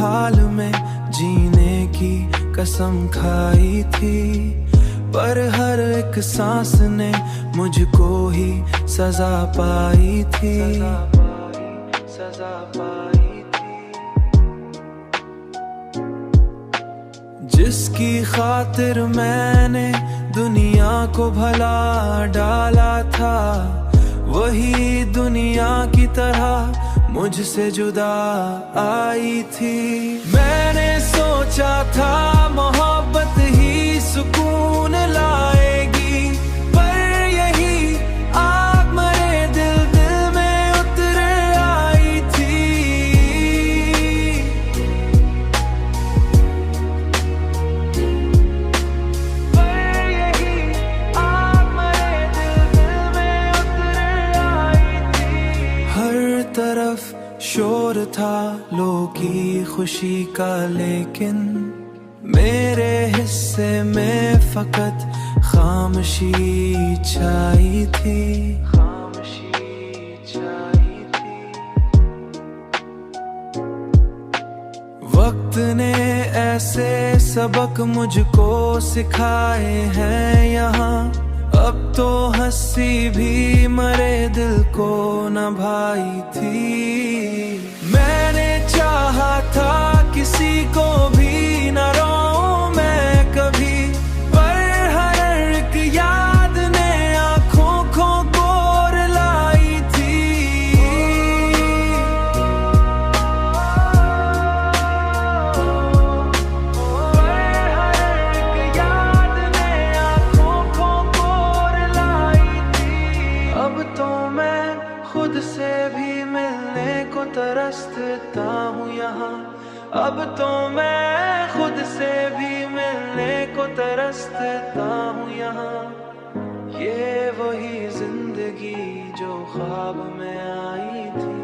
हाल में जीने की कसम खाई थी, पर हर एक सांस ने मुझको ही सजा पाई थी। जिसकी खातिर मैंने दुनिया को भला डाला था, वही दुनिया की तरह मुझसे जुदा आई थी। मैंने सोचा था मोहब्बत ही सुकून लाएगी, पर यही आग मेरे दिल में उतर आई थी। पर यही आग मेरे दिल में उतर आई थी। हर तरफ शोर था लोगों की खुशी का, लेकिन मेरे हिस्से में फकत खामोशी छाई थी। वक्त ने ऐसे सबक मुझको सिखाए हैं यहाँ, अब तो हंसी भी मरे दिल को न भाई थी। मैंने चाहा था किसी को भी न रोऊं मैं कभी, पर हर एक याद ने आंखों को गोर लाई थी। पर हर एक याद ने आंखों को गोर लाई थी। अब तो मैं खुद से भी मिलने को तरसता हूँ यहाँ, अब तो मैं खुद से भी मिलने को तरसता हूँ यहाँ। ये वही जिंदगी जो ख्वाब में आई थी।